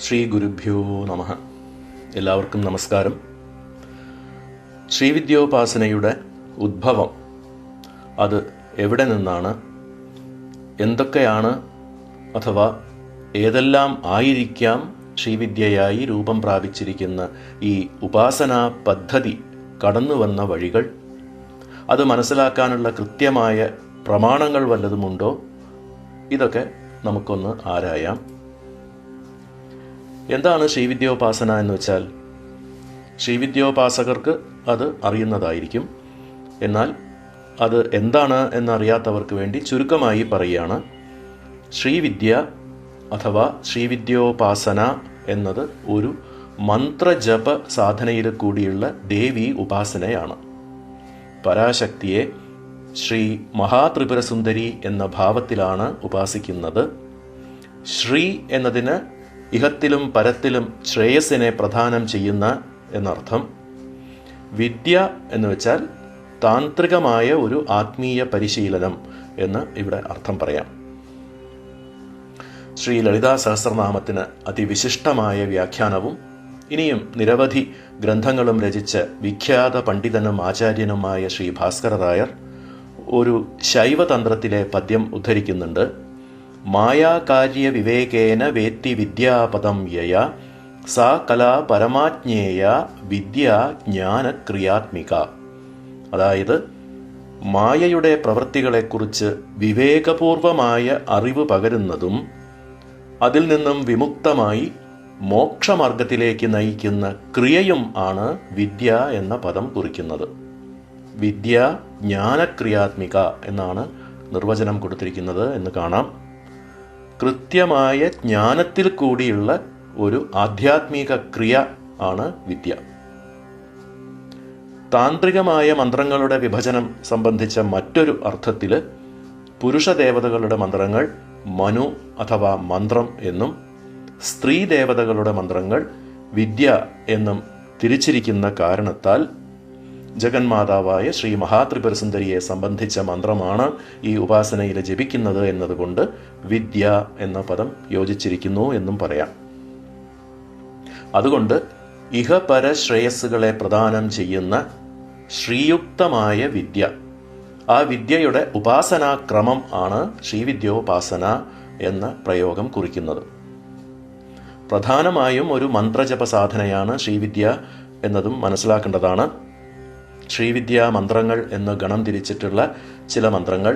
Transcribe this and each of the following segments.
ശ്രീ ഗുരുഭ്യോ നമഃ. എല്ലാവർക്കും നമസ്കാരം. ശ്രീവിദ്യോപാസനയുടെ ഉദ്ഭവം അത് എവിടെ നിന്നാണ്, എന്തൊക്കെയാണ് അഥവാ ഏതെല്ലാം ആയിരിക്കാം ശ്രീവിദ്യയായി രൂപം പ്രാപിച്ചിരിക്കുന്ന ഈ ഉപാസനാ പദ്ധതി കടന്നുവന്ന വഴികൾ, അത് മനസ്സിലാക്കാനുള്ള കൃത്യമായ പ്രമാണങ്ങൾ വല്ലതുമുണ്ടോ, ഇതൊക്കെ നമുക്കൊന്ന് ആരായാം. എന്താണ് ശ്രീവിദ്യോപാസന എന്ന് വെച്ചാൽ, ശ്രീവിദ്യോപാസകർക്ക് അത് അറിയുന്നതായിരിക്കും. എന്നാൽ അത് എന്താണ് എന്നറിയാത്തവർക്ക് വേണ്ടി ചുരുക്കമായി പറയുകയാണ്. ശ്രീവിദ്യ അഥവാ ശ്രീവിദ്യോപാസന എന്നത് ഒരു മന്ത്രജപ സാധനയിൽ കൂടിയുള്ള ദേവി ഉപാസനയാണ്. പരാശക്തിയെ ശ്രീ മഹാത്രിപുരസുന്ദരി എന്ന ഭാവത്തിലാണ് ഉപാസിക്കുന്നത്. ശ്രീ എന്നതിന് ഇഹത്തിലും പരത്തിലും ശ്രേയസ്സിനെ പ്രദാനം ചെയ്യുന്ന എന്നർത്ഥം. വിദ്യ എന്ന് വെച്ചാൽ താന്ത്രികമായ ഒരു ആത്മീയ പരിശീലനം എന്ന് ഇവിടെ അർത്ഥം പറയാം. ശ്രീ ലളിതാ സഹസ്രനാമത്തിന് അതിവിശിഷ്ടമായ വ്യാഖ്യാനവും ഇനിയും നിരവധി ഗ്രന്ഥങ്ങളും രചിച്ച വിഖ്യാത പണ്ഡിതനും ആചാര്യനുമായ ശ്രീ ഭാസ്കര റായർ ഒരു ശൈവതന്ത്രത്തിലെ പദ്യം ഉദ്ധരിക്കുന്നുണ്ട്. മായാകാര്യ വിവേകേന വേത്തി വിദ്യാപദം യയ സാ കലാ പരമാജ്ഞേയ വിദ്യ ജ്ഞാനക്രിയാത്മിക. അതായത്, മായയുടെ പ്രവൃത്തികളെക്കുറിച്ച് വിവേകപൂർവമായ അറിവ് പകരുന്നതും അതിൽ നിന്നും വിമുക്തമായി മോക്ഷമാർഗത്തിലേക്ക് നയിക്കുന്ന ക്രിയയും ആണ് വിദ്യ എന്ന പദം കുറിക്കുന്നത്. വിദ്യ ജ്ഞാനക്രിയാത്മിക എന്നാണ് നിർവചനം കൊടുത്തിരിക്കുന്നത് എന്ന് കാണാം. കൃത്യമായ ജ്ഞാനത്തിൽ കൂടിയുള്ള ഒരു ആധ്യാത്മിക ക്രിയ ആണ് വിദ്യ. താന്ത്രികമായ മന്ത്രങ്ങളുടെ വിഭജനം സംബന്ധിച്ച മറ്റൊരു അർത്ഥത്തിൽ പുരുഷദേവതകളുടെ മന്ത്രങ്ങൾ മനു അഥവാ മന്ത്രം എന്നും സ്ത്രീ ദേവതകളുടെ മന്ത്രങ്ങൾ വിദ്യ എന്നും തിരിച്ചിരിക്കുന്ന കാരണത്താൽ ജഗന്മാതാവായ ശ്രീ മഹാത്രിപുരസുന്ദരിയെ സംബന്ധിച്ച മന്ത്രമാണ് ഈ ഉപാസനയിൽ ജപിക്കുന്നത് എന്നതുകൊണ്ട് വിദ്യ എന്ന പദം യോജിച്ചിരിക്കുന്നു എന്നും പറയാം. അതുകൊണ്ട് ഇഹപര ശ്രേയസ്സുകളെ പ്രദാനം ചെയ്യുന്ന ശ്രീയുക്തമായ വിദ്യ, ആ വിദ്യയുടെ ഉപാസനാക്രമം ആണ് ശ്രീവിദ്യോപാസന എന്ന പ്രയോഗം കുറിക്കുന്നത്. പ്രധാനമായും ഒരു മന്ത്രജപ സാധനയാണ് ശ്രീവിദ്യ എന്നതും മനസ്സിലാക്കേണ്ടതാണ്. ശ്രീവിദ്യാ മന്ത്രങ്ങൾ എന്ന് ഗണം തിരിച്ചിട്ടുള്ള ചില മന്ത്രങ്ങൾ,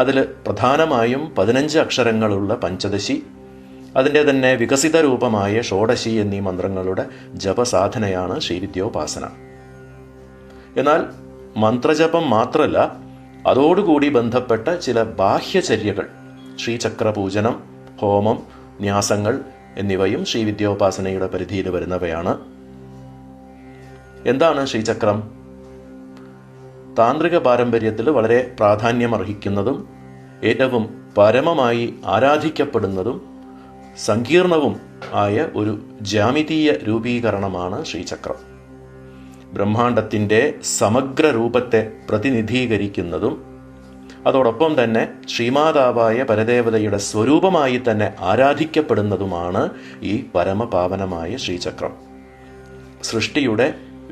അതിൽ പ്രധാനമായും 15 അക്ഷരങ്ങളുള്ള പഞ്ചദശി, അതിൻ്റെ തന്നെ വികസിത രൂപമായ ഷോഡശി എന്നീ മന്ത്രങ്ങളുടെ ജപസാധനയാണ് ശ്രീവിദ്യോപാസന. എന്നാൽ മന്ത്രജപം മാത്രമല്ല, അതോടുകൂടി ബന്ധപ്പെട്ട ചില ബാഹ്യചര്യകൾ, ശ്രീചക്രപൂജനം, ഹോമം, ന്യാസങ്ങൾ എന്നിവയും ശ്രീവിദ്യോപാസനയുടെ പരിധിയിൽ വരുന്നവയാണ്. എന്താണ് ശ്രീചക്രം? താന്ത്രിക പാരമ്പര്യത്തിൽ വളരെ പ്രാധാന്യമർഹിക്കുന്നതും ഏറ്റവും പരമമായി ആരാധിക്കപ്പെടുന്നതും സങ്കീർണവും ആയ ഒരു ജ്യാമിതീയ രൂപീകരണമാണ് ശ്രീചക്രം. ബ്രഹ്മാണ്ഡത്തിൻ്റെ സമഗ്ര രൂപത്തെ പ്രതിനിധീകരിക്കുന്നതും അതോടൊപ്പം തന്നെ ശ്രീമാതാവായ പരദേവതയുടെ സ്വരൂപമായി തന്നെ ആരാധിക്കപ്പെടുന്നതുമാണ് ഈ പരമപാവനമായ ശ്രീചക്രം. സൃഷ്ടിയുടെ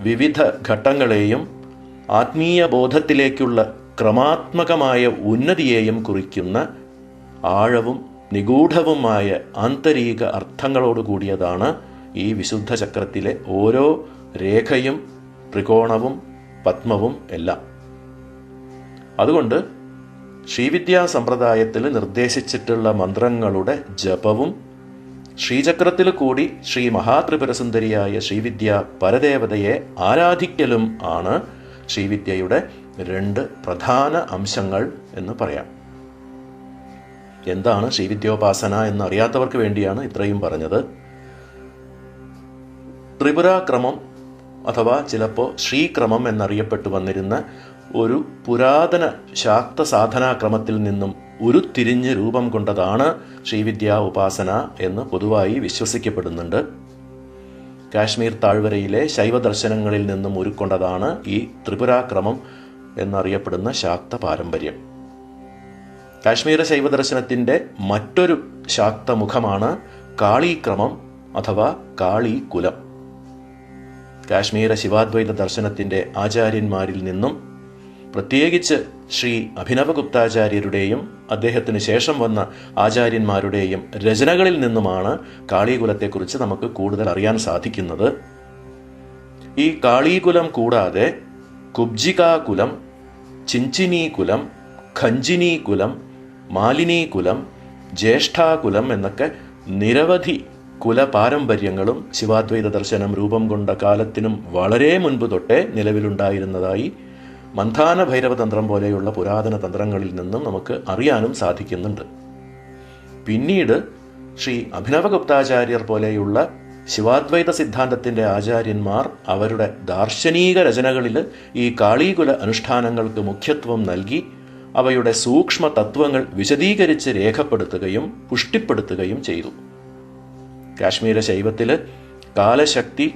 വിവിധ ഘട്ടങ്ങളെയും ആത്മീയ ബോധത്തിലേക്കുള്ള ക്രമാത്മകമായ ഉന്നതിയെയും കുറിക്കുന്ന ആഴവും നിഗൂഢവുമായ ആന്തരിക അർത്ഥങ്ങളോടുകൂടിയതാണ് ഈ വിശുദ്ധ ചക്രത്തിലെ ഓരോ രേഖയും ത്രികോണവും പത്മവും എല്ലാം. അതുകൊണ്ട് ശ്രീവിദ്യാ സമ്പ്രദായത്തിൽ നിർദ്ദേശിച്ചിട്ടുള്ള മന്ത്രങ്ങളുടെ ജപവും ശ്രീചക്രത്തിൽ കൂടി ശ്രീ മഹാത്രിപുരസുന്ദരിയായ ശ്രീവിദ്യ പരദേവതയെ ആരാധിക്കലും ആണ് ശ്രീവിദ്യയുടെ 2 പ്രധാന അംശങ്ങൾ എന്ന് പറയാം. എന്താണ് ശ്രീവിദ്യോപാസന എന്നറിയാത്തവർക്ക് വേണ്ടിയാണ് ഇത്രയും പറഞ്ഞത്. ത്രിപുരാക്രമം അഥവാ ചിലപ്പോൾ ശ്രീക്രമം എന്നറിയപ്പെട്ടു വന്നിരുന്ന ഒരു പുരാതന ശാക്ത സാധനാക്രമത്തിൽ നിന്നും ഉരുത്തിരിഞ്ഞ് രൂപം കൊണ്ടതാണ് ശ്രീവിദ്യാ ഉപാസന എന്ന് പൊതുവായി വിശ്വസിക്കപ്പെടുന്നുണ്ട്. കാശ്മീർ താഴ്വരയിലെ ശൈവദർശനങ്ങളിൽ നിന്നും ഉരുക്കൊണ്ടതാണ് ഈ ത്രിപുരാക്രമം എന്നറിയപ്പെടുന്ന ശാക്ത പാരമ്പര്യം. കാശ്മീര ശൈവദർശനത്തിൻ്റെ മറ്റൊരു ശാക്തമുഖമാണ് കാളീക്രമം അഥവാ കാളി കുലം. കാശ്മീര ശിവാദ്വൈത ദർശനത്തിൻ്റെ ആചാര്യന്മാരിൽ നിന്നും, പ്രത്യേകിച്ച് ശ്രീ അഭിനവഗുപ്താചാര്യരുടെയും അദ്ദേഹത്തിന് ശേഷം വന്ന ആചാര്യന്മാരുടെയും രചനകളിൽ നിന്നുമാണ് കാളീകുലത്തെക്കുറിച്ച് നമുക്ക് കൂടുതൽ അറിയാൻ സാധിക്കുന്നത്. ഈ കാളീകുലം കൂടാതെ കുബ്ജികാകുലം, ചിഞ്ചിനീകുലം, ഖഞ്ചിനീകുലം, മാലിനീകുലം, ജ്യേഷ്ഠാകുലം എന്നൊക്കെ നിരവധി കുലപാരമ്പര്യങ്ങളും ശിവാദ്വൈത ദർശനം രൂപം കൊണ്ട കാലത്തിനും വളരെ മുൻപ് തൊട്ടേ നിലവിലുണ്ടായിരുന്നതായി മന്ഥാന ഭൈരവതന്ത്രം പോലെയുള്ള പുരാതന തന്ത്രങ്ങളിൽ നിന്നും നമുക്ക് അറിയാനും സാധിക്കുന്നുണ്ട്. പിന്നീട് ശ്രീ അഭിനവഗുപ്താചാര്യർ പോലെയുള്ള ശിവാദ്വൈത സിദ്ധാന്തത്തിൻ്റെ ആചാര്യന്മാർ അവരുടെ ദാർശനിക രചനകളിൽ ഈ കാളീകുല അനുഷ്ഠാനങ്ങൾക്ക് മുഖ്യത്വം നൽകി അവയുടെ സൂക്ഷ്മ തത്വങ്ങൾ വിശദീകരിച്ച് രേഖപ്പെടുത്തുകയും പുഷ്ടിപ്പെടുത്തുകയും ചെയ്തു. കാശ്മീര ശൈവത്തിൽ കാലശക്തി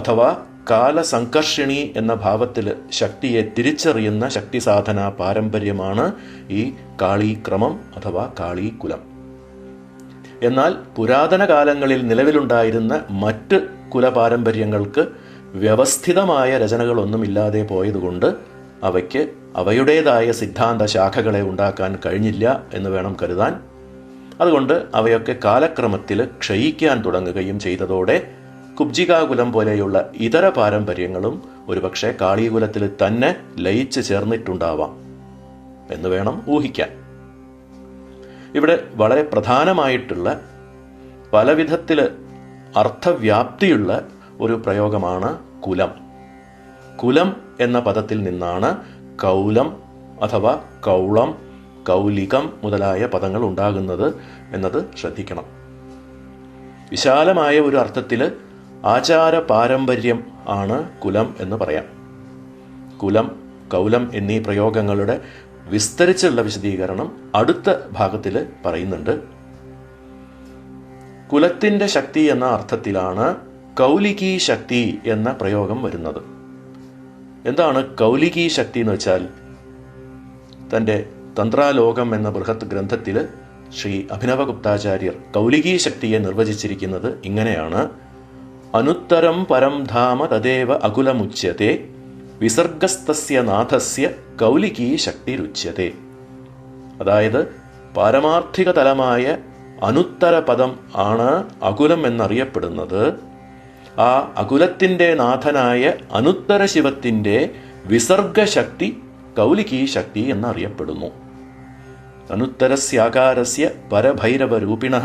അഥവാ കാലസംകർഷിണി എന്ന ഭാവത്തിൽ ശക്തിയെ തിരിച്ചറിയുന്ന ശക്തി സാധന പാരമ്പര്യമാണ് ഈ കാളീക്രമം അഥവാ കാളീകുലം. എന്നാൽ പുരാതന കാലങ്ങളിൽ നിലവിലുണ്ടായിരുന്ന മറ്റ് കുലപാരമ്പര്യങ്ങൾക്ക് വ്യവസ്ഥിതമായ രചനകളൊന്നുമില്ലാതെ പോയതുകൊണ്ട് അവയ്ക്ക് അവയുടേതായ സിദ്ധാന്ത ശാഖകളെ ഉണ്ടാക്കാൻ കഴിഞ്ഞില്ല എന്ന് വേണം കരുതാൻ. അതുകൊണ്ട് അവയൊക്കെ കാലക്രമത്തിൽ ക്ഷയിക്കാൻ തുടങ്ങുകയും ചെയ്തതോടെ കുബ്ജികാകുലം പോലെയുള്ള ഇതര പാരമ്പര്യങ്ങളും ഒരുപക്ഷെ കാളീകുലത്തിൽ തന്നെ ലയിച്ചു ചേർന്നിട്ടുണ്ടാവാം എന്ന് വേണം ഊഹിക്കാൻ. ഇവിടെ വളരെ പ്രധാനമായിട്ടുള്ള പലവിധത്തിൽ അർത്ഥവ്യാപ്തിയുള്ള ഒരു പ്രയോഗമാണ് കുലം. കുലം എന്ന പദത്തിൽ നിന്നാണ് കൗലം അഥവാ കൗളം, കൗലികം മുതലായ പദങ്ങൾ ഉണ്ടാകുന്നത് എന്നത് ശ്രദ്ധിക്കണം. വിശാലമായ ഒരു അർത്ഥത്തിൽ ആചാര പാരമ്പര്യം ആണ് കുലം എന്ന് പറയാം. കുലം, കൗലം എന്നീ പ്രയോഗങ്ങളുടെ വിസ്തരിച്ചുള്ള വിശദീകരണം അടുത്ത ഭാഗത്തിൽ പറയുന്നുണ്ട്. കുലത്തിൻ്റെ ശക്തി എന്ന അർത്ഥത്തിലാണ് കൗലികീ ശക്തി എന്ന പ്രയോഗം വരുന്നത്. എന്താണ് കൗലികീ ശക്തി എന്ന് വെച്ചാൽ, തൻ്റെ തന്ത്രാലോകം എന്ന ബൃഹത് ഗ്രന്ഥത്തിൽ ശ്രീ അഭിനവഗുപ്താചാര്യർ കൗലികീ ശക്തിയെ നിർവചിച്ചിരിക്കുന്നത് ഇങ്ങനെയാണ്: അനുത്തരം പരം ധാമ തദേവ അകുലമുച്യത്തെ വിസർഗസ്തസ്യ നാഥസ്യ കൗലികീ ശക്തിരുച്യത്തെ. അതായത് പാരമാർത്ഥിക തലമായ അനുത്തര പദം ആണ് അകുലം എന്നറിയപ്പെടുന്നത്. ആ അകുലത്തിൻ്റെ നാഥനായ അനുത്തര ശിവത്തിൻ്റെ വിസർഗശക്തി കൗലികീ ശക്തി എന്നറിയപ്പെടുന്നു. അനുത്തരസ്യാകാരസ്യ പരഭൈരവരൂപിണഃ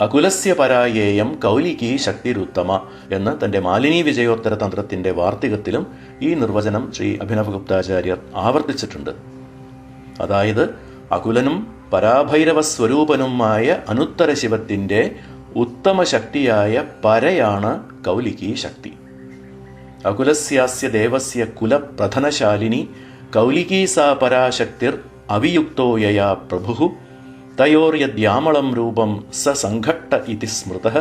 അകുലസ്യ പരായേയം കൗലികീ ശക്തിരുത്തമ എന്ന് തൻ്റെ മാലിനി വിജയോത്തര തന്ത്രത്തിൻ്റെ വാർത്തികത്തിലും ഈ നിർവചനം ശ്രീ അഭിനവഗുപ്താചാര്യർ ആവർത്തിച്ചിട്ടുണ്ട്. അതായത് അകുലനും പരാഭൈരവ സ്വരൂപനുമായ അനുത്തര ശിവത്തിൻ്റെ ഉത്തമ ശക്തിയായ പരയാണ് കൗലികീ ശക്തി. അകുലസ്യാസ്യ ദേവസ്യ കുലപ്രധനശാലിനി കൗലികീ സാ പരാശക്തിർ അവിയുക്തോ യയാ പ്രഭുഃ തയോർയദ്യാമളം രൂപം സ സംഘട്ട ഇതി സ്മൃതഃ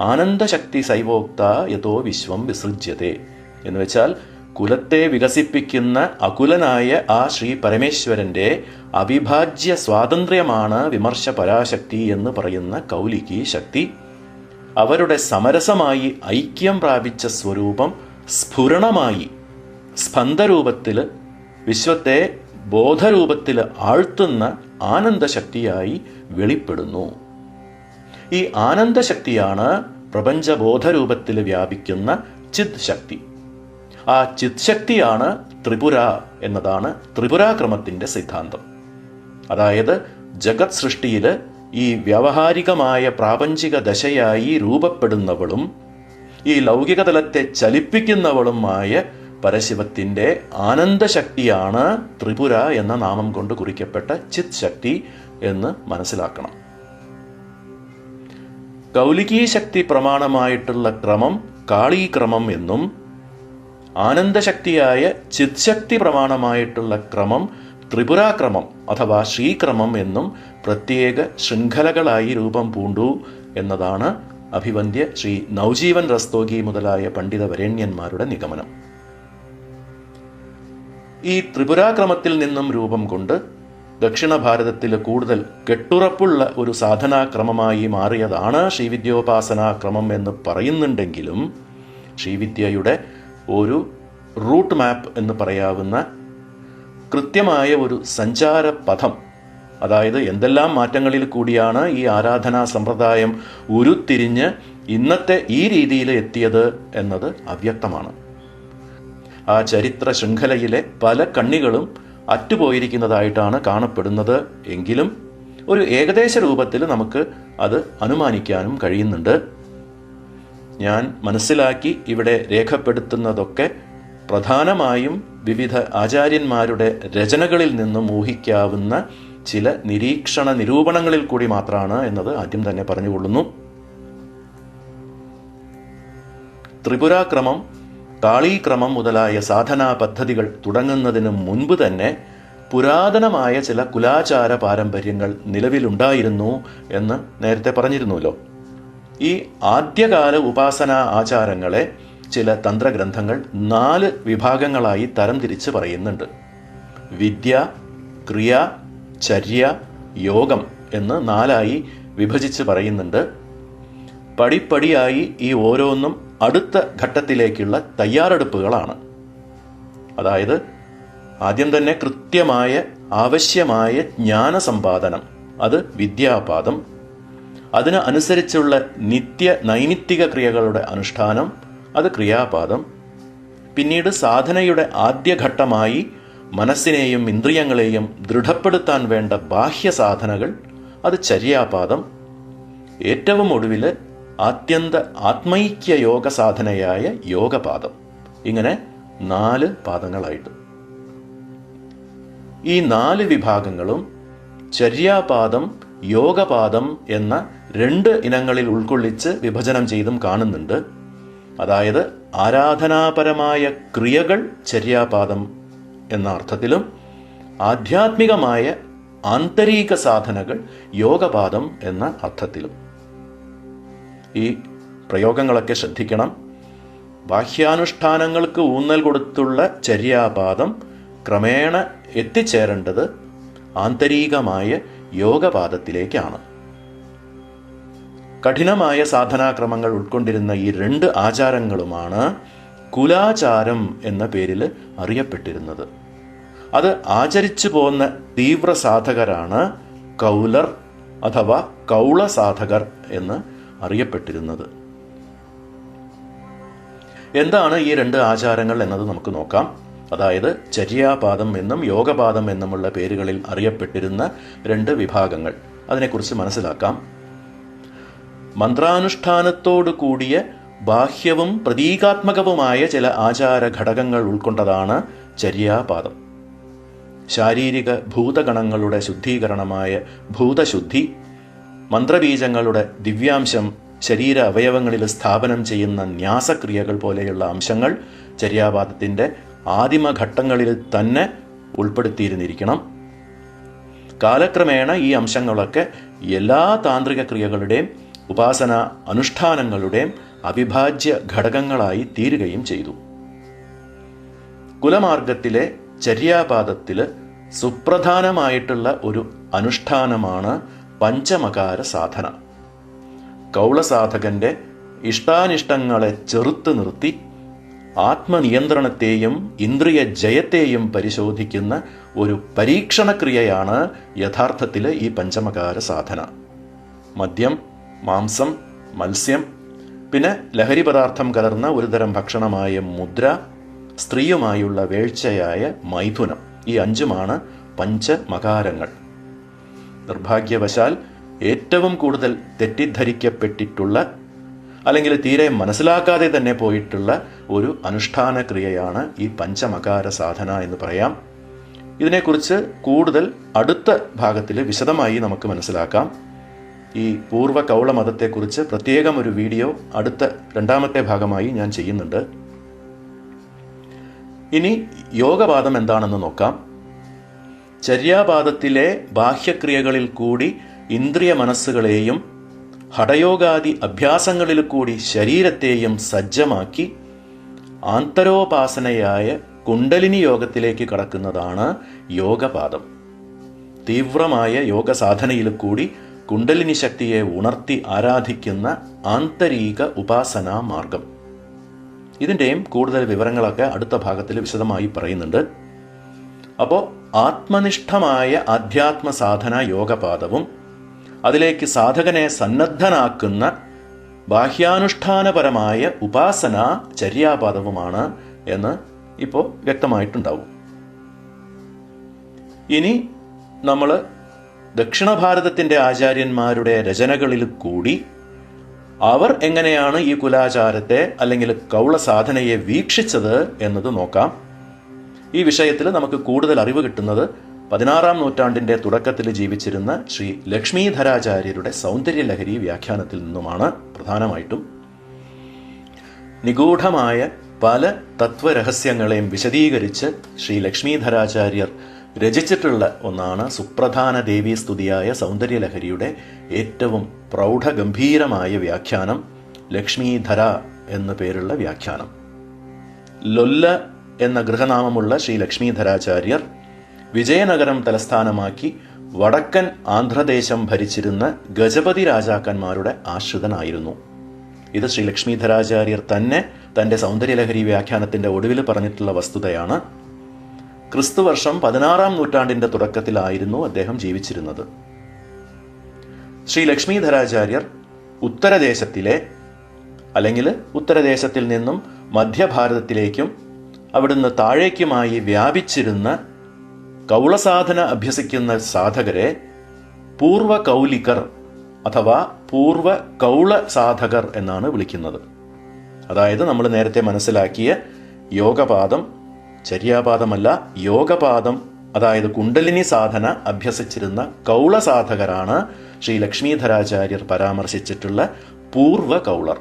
ആനന്ദശക്തി സൈവോക്ത യതോ വിശ്വം വിസൃജ്യത്തെ. എന്ന് വെച്ചാൽ കുലത്തെ വികസിപ്പിക്കുന്ന അകുലനായ ആ ശ്രീ പരമേശ്വരൻ്റെ അവിഭാജ്യ സ്വാതന്ത്ര്യമാണ് വിമർശ പരാശക്തി എന്ന് പറയുന്ന കൗലികീ ശക്തി. അവരുടെ സമരസമായി ഐക്യം പ്രാപിച്ച സ്വരൂപം സ്ഫുരണമായി സ്പന്ദരൂപത്തിൽ വിശ്വത്തെ ബോധരൂപത്തിൽ ആഴ്ത്തുന്ന ആനന്ദശക്തിയായി വെളിപ്പെടുന്നു. ഈ ആനന്ദശക്തിയാണ് പ്രപഞ്ചബോധരൂപത്തിൽ വ്യാപിക്കുന്ന ചിത് ശക്തി. ആ ചിത് ശക്തിയാണ് ത്രിപുര എന്നതാണ് ത്രിപുരാക്രമത്തിൻ്റെ സിദ്ധാന്തം. അതായത് ജഗത് സൃഷ്ടിയിൽ ഈ വ്യാവഹാരികമായ പ്രാപഞ്ചിക ദശയായി രൂപപ്പെടുന്നവളും ഈ ലൗകിക തലത്തെ ചലിപ്പിക്കുന്നവളുമായ പരശിവത്തിൻ്റെ ആനന്ദശക്തിയാണ് ത്രിപുര എന്ന നാമം കൊണ്ട് കുറിക്കപ്പെട്ട ചിത് ശക്തി എന്ന് മനസ്സിലാക്കണം. കൗലികീ ശക്തി പ്രമാണമായിട്ടുള്ള ക്രമം കാളീക്രമം എന്നും ആനന്ദശക്തിയായ ചിത് ശക്തി പ്രമാണമായിട്ടുള്ള ക്രമം ത്രിപുരാക്രമം അഥവാ ശ്രീക്രമം എന്നും പ്രത്യേക ശൃംഖലകളായി രൂപം പൂണ്ടു എന്നതാണ് അഭിവന്ദ്യ ശ്രീ നവജീവൻ രസ്തോഗി മുതലായ പണ്ഡിത വരേണ്യന്മാരുടെ നിഗമനം. ഈ ത്രിപുരാക്രമത്തിൽ നിന്നും രൂപം കൊണ്ട് ദക്ഷിണ ഭാരതത്തിൽ കൂടുതൽ കെട്ടുറപ്പുള്ള ഒരു സാധനാക്രമമായി മാറിയതാണ് ശ്രീവിദ്യോപാസനാക്രമം എന്ന് പറയുന്നുണ്ടെങ്കിലും ശ്രീവിദ്യയുടെ ഒരു റൂട്ട് മാപ്പ് എന്ന് പറയാവുന്ന കൃത്യമായ ഒരു സഞ്ചാര പഥം, അതായത് എന്തെല്ലാം മാറ്റങ്ങളിൽ കൂടിയാണ് ഈ ആരാധനാ സമ്പ്രദായം ഉരുത്തിരിഞ്ഞ് ഇന്നത്തെ ഈ രീതിയിൽ എത്തിയത് എന്നത് അവ്യക്തമാണ്. ആ ചരിത്ര ശൃംഖലയിലെ പല കണ്ണികളും അറ്റുപോയിരിക്കുന്നതായിട്ടാണ് കാണപ്പെടുന്നത് എങ്കിലും ഒരു ഏകദേശ രൂപത്തിൽ നമുക്ക് അത് അനുമാനിക്കാനും കഴിയുന്നുണ്ട്. ഞാൻ മനസ്സിലാക്കി ഇവിടെ രേഖപ്പെടുത്തുന്നതൊക്കെ പ്രധാനമായും വിവിധ ആചാര്യന്മാരുടെ രചനകളിൽ നിന്നും ഊഹിക്കാവുന്ന ചില നിരീക്ഷണ നിരൂപണങ്ങളിൽ കൂടി മാത്രമാണ് എന്നത് ആദ്യം തന്നെ പറഞ്ഞുകൊള്ളുന്നു. ത്രിപുരാക്രമം, കാളീക്രമം മുതലായ സാധനാ പദ്ധതികൾ തുടങ്ങുന്നതിന് മുൻപ് തന്നെ പുരാതനമായ ചില കുലാചാര പാരമ്പര്യങ്ങൾ നിലവിലുണ്ടായിരുന്നു എന്ന് നേരത്തെ പറഞ്ഞിരുന്നല്ലോ. ഈ ആദ്യകാല ഉപാസനാ ആചാരങ്ങളെ ചില തന്ത്രഗ്രന്ഥങ്ങൾ 4 വിഭാഗങ്ങളായി തരംതിരിച്ച് പറയുന്നുണ്ട്. വിദ്യ, ക്രിയ, ചര്യ, യോഗം എന്ന് 4ആയി വിഭജിച്ച് പറയുന്നുണ്ട്. പടിപ്പടിയായി ഈ ഓരോന്നും അടുത്ത ഘട്ടത്തിലേക്കുള്ള തയ്യാറെടുപ്പുകളാണ്. അതായത് ആദ്യം തന്നെ കൃത്യമായ ആവശ്യമായ ജ്ഞാനസമ്പാദനം, അത് വിദ്യാപാദം. അതിന് അനുസരിച്ചുള്ള നിത്യ നൈമിത്തിക ക്രിയകളുടെ അനുഷ്ഠാനം, അത് ക്രിയാപാദം. പിന്നീട് സാധനയുടെ ആദ്യഘട്ടമായി മനസ്സിനെയും ഇന്ദ്രിയങ്ങളെയും ദൃഢപ്പെടുത്താൻ വേണ്ട ബാഹ്യ സാധനകൾ, അത് ചര്യാപാദം. ഏറ്റവും ഒടുവിൽ ആത്യന്ത ആത്മൈക്യ യോഗ സാധനയായ യോഗപാദം. ഇങ്ങനെ 4 പാദങ്ങളായിട്ട് ഈ 4 വിഭാഗങ്ങളും ചര്യാപാദം, യോഗപാദം എന്ന 2 ഇനങ്ങളിൽ ഉൾക്കൊള്ളിച്ച് വിഭജനം ചെയ്തും കാണുന്നുണ്ട്. അതായത് ആരാധനാപരമായ ക്രിയകൾ ചര്യാപാദം എന്ന അർത്ഥത്തിലും ആധ്യാത്മികമായ ആന്തരിക സാധനകൾ യോഗപാദം എന്ന അർത്ഥത്തിലും. ഈ പ്രയോഗങ്ങളൊക്കെ ശ്രദ്ധിക്കണം. ബാഹ്യാനുഷ്ഠാനങ്ങൾക്ക് ഊന്നൽ കൊടുത്തുള്ള ചര്യാപാദം ക്രമേണ എത്തിച്ചേരേണ്ടത് ആന്തരികമായ യോഗപാദത്തിലേക്കാണ്. കഠിനമായ സാധനാക്രമങ്ങൾ ഉൾക്കൊണ്ടിരുന്ന ഈ 2 ആചാരങ്ങളുമാണ് കുലാചാരം എന്ന പേരിൽ അറിയപ്പെട്ടിരുന്നത്. അത് ആചരിച്ചു പോന്ന തീവ്ര സാധകരാണ് കൗലർ അഥവാ കൗള സാധകർ എന്ന് അറിയപ്പെട്ടിരുന്നത്. എന്താണ് ഈ 2 ആചാരങ്ങൾ എന്നത് നമുക്ക് നോക്കാം. അതായത് ചര്യാപാദം എന്നും യോഗപാദം എന്നുമുള്ള പേരുകളിൽ അറിയപ്പെട്ടിരുന്ന 2 വിഭാഗങ്ങൾ. അതിനെക്കുറിച്ച് മനസ്സിലാക്കാം. മന്ത്രാനുഷ്ഠാനത്തോടു കൂടിയ ബാഹ്യവും പ്രതീകാത്മകവുമായ ചില ആചാര ഘടകങ്ങൾ ഉൾക്കൊണ്ടതാണ് ചര്യാപാദം. ശാരീരിക ഭൂതഗണങ്ങളുടെ ശുദ്ധീകരണമായ ഭൂതശുദ്ധി, മന്ത്രബീജങ്ങളുടെ ദിവ്യാംശം ശരീര അവയവങ്ങളിൽ സ്ഥാപനം ചെയ്യുന്ന ന്യാസക്രിയകൾ പോലെയുള്ള അംശങ്ങൾ ചര്യാപാദത്തിൻ്റെ ആദിമഘട്ടങ്ങളിൽ തന്നെ ഉൾപ്പെടുത്തിയിരുന്നിരിക്കണം. കാലക്രമേണ ഈ അംശങ്ങളൊക്കെ എല്ലാ താന്ത്രിക ക്രിയകളുടെയും ഉപാസന അനുഷ്ഠാനങ്ങളുടെയും അവിഭാജ്യ ഘടകങ്ങളായി തീരുകയും ചെയ്തു. കുലമാർഗത്തിലെ ചര്യാപാദത്തിൽ സുപ്രധാനമായിട്ടുള്ള ഒരു അനുഷ്ഠാനമാണ് പഞ്ചമകാര സാധന. കൗളസാധകന്റെ ഇഷ്ടാനിഷ്ടങ്ങളെ ചെറുത്ത് നിർത്തി ആത്മനിയന്ത്രണത്തെയും ഇന്ദ്രിയ ജയത്തെയും പരിശോധിക്കുന്ന ഒരു പരീക്ഷണക്രിയയാണ് യഥാർത്ഥത്തിൽ ഈ പഞ്ചമകാര സാധന. മദ്യം, മാംസം, മത്സ്യം, പിന്നെ ലഹരി പദാർത്ഥം കലർന്ന ഒരുതരം ഭക്ഷണമായ മുദ്ര, സ്ത്രീയുമായുള്ള വേഴ്ചയായ മൈഥുനം, ഈ 5 പഞ്ചമകാരങ്ങൾ. നിർഭാഗ്യവശാൽ ഏറ്റവും കൂടുതൽ തെറ്റിദ്ധരിക്കപ്പെട്ടിട്ടുള്ള അല്ലെങ്കിൽ തീരെ മനസ്സിലാക്കാതെ തന്നെ പോയിട്ടുള്ള ഒരു അനുഷ്ഠാന ക്രിയയാണ് ഈ പഞ്ചമകാര സാധന എന്ന് പറയാം. ഇതിനെക്കുറിച്ച് കൂടുതൽ അടുത്ത ഭാഗത്തിൽ വിശദമായി നമുക്ക് മനസ്സിലാക്കാം. ഈ പൂർവ്വ കൗള മതത്തെക്കുറിച്ച് പ്രത്യേകം ഒരു വീഡിയോ അടുത്ത 2ാമത്തെ ഭാഗമായി ഞാൻ ചെയ്യുന്നുണ്ട്. ഇനി യോഗപാദം എന്താണെന്ന് നോക്കാം. ചര്യാപാദത്തിലെ ബാഹ്യക്രിയകളിൽ കൂടി ഇന്ദ്രിയ മനസ്സുകളെയും ഹഠയോഗാദി അഭ്യാസങ്ങളിൽ കൂടി ശരീരത്തെയും സജ്ജമാക്കി ആന്തരോപാസനയായ കുണ്ടലിനി യോഗത്തിലേക്ക് കടക്കുന്നതാണ് യോഗപാദം. തീവ്രമായ യോഗ സാധനയിൽ കൂടി കുണ്ടലിനി ശക്തിയെ ഉണർത്തി ആരാധിക്കുന്ന ആന്തരിക ഉപാസനാ മാർഗം. ഇതിൻ്റെയും കൂടുതൽ വിവരങ്ങളൊക്കെ അടുത്ത ഭാഗത്തിൽ വിശദമായി പറയുന്നുണ്ട്. അപ്പോൾ ആത്മനിഷ്ഠമായ ആധ്യാത്മ സാധന യോഗപാദവും അതിലേക്ക് സാധകനെ സന്നദ്ധനാക്കുന്ന ബാഹ്യാനുഷ്ഠാനപരമായ ഉപാസന ചര്യാപാദവുമാണ് എന്ന് ഇപ്പോൾ വ്യക്തമായിട്ടുണ്ടാവും. ഇനി നമ്മൾ ദക്ഷിണ ഭാരതത്തിൻ്റെ ആചാര്യന്മാരുടെ രചനകളിൽ കൂടി അവർ എങ്ങനെയാണ് ഈ കുലാചാരത്തെ അല്ലെങ്കിൽ കൗള സാധനയെ വീക്ഷിച്ചത് എന്നത് നോക്കാം. ഈ വിഷയത്തിൽ നമുക്ക് കൂടുതൽ അറിവ് കിട്ടുന്നത് 16-ാം നൂറ്റാണ്ടിൻ്റെ തുടക്കത്തിൽ ജീവിച്ചിരുന്ന ശ്രീ ലക്ഷ്മീധരാചാര്യരുടെ സൗന്ദര്യലഹരി വ്യാഖ്യാനത്തിൽ നിന്നുമാണ്. പ്രധാനമായിട്ടും നിഗൂഢമായ പല തത്വരഹസ്യങ്ങളെയും വിശദീകരിച്ച് ശ്രീ ലക്ഷ്മീധരാചാര്യർ രചിച്ചിട്ടുള്ള ഒന്നാണ് സുപ്രധാന ദേവീസ്തുതിയായ സൗന്ദര്യലഹരിയുടെ ഏറ്റവും പ്രൗഢഗംഭീരമായ വ്യാഖ്യാനം, ലക്ഷ്മീധര എന്നു പേരുള്ള വ്യാഖ്യാനം. ലൊല്ല എന്ന ഗൃഹനാമമുള്ള ശ്രീ ലക്ഷ്മീധരാചാര്യർ വിജയനഗരം തലസ്ഥാനമാക്കി വടക്കൻ ആന്ധ്രദേശം ഭരിച്ചിരുന്ന ഗജപതി രാജാക്കന്മാരുടെ ആശ്രിതനായിരുന്നു. ഇത് ശ്രീ ലക്ഷ്മീധരാചാര്യർ തന്നെ തൻ്റെ സൗന്ദര്യലഹരി വ്യാഖ്യാനത്തിൻ്റെ ഒടുവിൽ പറഞ്ഞിട്ടുള്ള വസ്തുതയാണ്. ക്രിസ്തുവർഷം 16-ാം നൂറ്റാണ്ടിൻ്റെ തുടക്കത്തിലായിരുന്നു അദ്ദേഹം ജീവിച്ചിരുന്നത്. ശ്രീ ലക്ഷ്മീധരാചാര്യർ ഉത്തരദേശത്തിലെ അല്ലെങ്കിൽ ഉത്തരദേശത്തിൽ നിന്നും മധ്യഭാരതത്തിലേക്കും അവിടുന്ന് താഴേക്കുമായി വ്യാപിച്ചിരുന്ന കൗളസാധന അഭ്യസിക്കുന്ന സാധകരെ പൂർവ കൗലികർ അഥവാ പൂർവ കൗള സാധകർ എന്നാണ് വിളിക്കുന്നത്. അതായത് നമ്മൾ നേരത്തെ മനസ്സിലാക്കിയ യോഗപാദം, ചര്യാപാദമല്ല, യോഗപാദം, അതായത് കുണ്ടലിനി സാധന അഭ്യസിച്ചിരുന്ന കൗള സാധകരാണ് ശ്രീ ലക്ഷ്മീധരാചാര്യർ പരാമർശിച്ചിട്ടുള്ള പൂർവ കൗളർ.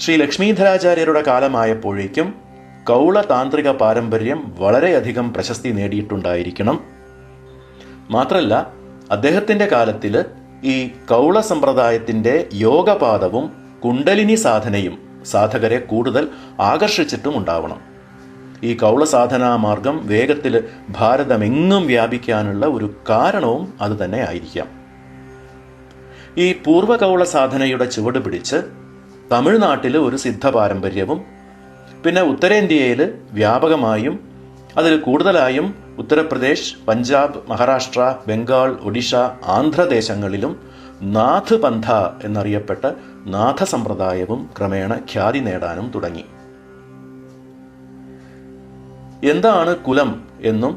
ശ്രീ ലക്ഷ്മീധരാചാര്യരുടെ കാലമായപ്പോഴേക്കും കൗള താന്ത്രിക പാരമ്പര്യം വളരെയധികം പ്രശസ്തി നേടിയിട്ടുണ്ടായിരിക്കണം. മാത്രമല്ല, അദ്ദേഹത്തിൻ്റെ കാലത്തിൽ ഈ കൗള സമ്പ്രദായത്തിൻ്റെ യോഗപാദവും കുണ്ടലിനി സാധനയും സാധകരെ കൂടുതൽ ആകർഷിച്ചിട്ടും ഉണ്ടാവണം. ഈ കൗള സാധനാ മാർഗം വേഗത്തിൽ ഭാരതമെങ്ങും വ്യാപിക്കാനുള്ള ഒരു കാരണവും അത് തന്നെ ആയിരിക്കാം. ഈ പൂർവ്വ കൗള സാധനയുടെ ചുവട് പിടിച്ച് തമിഴ്നാട്ടിൽ ഒരു സിദ്ധ പാരമ്പര്യവും പിന്നെ ഉത്തരേന്ത്യയിൽ വ്യാപകമായും അതിൽ കൂടുതലായും ഉത്തർപ്രദേശ്, പഞ്ചാബ്, മഹാരാഷ്ട്ര, ബംഗാൾ, ഒഡീഷ, ആന്ധ്രദേശങ്ങളിലും നാഥ് പന്ഥ എന്നറിയപ്പെട്ട നാഥ സമ്പ്രദായവും ക്രമേണ ഖ്യാതി നേടാനും തുടങ്ങി. എന്താണ് കുലം എന്നും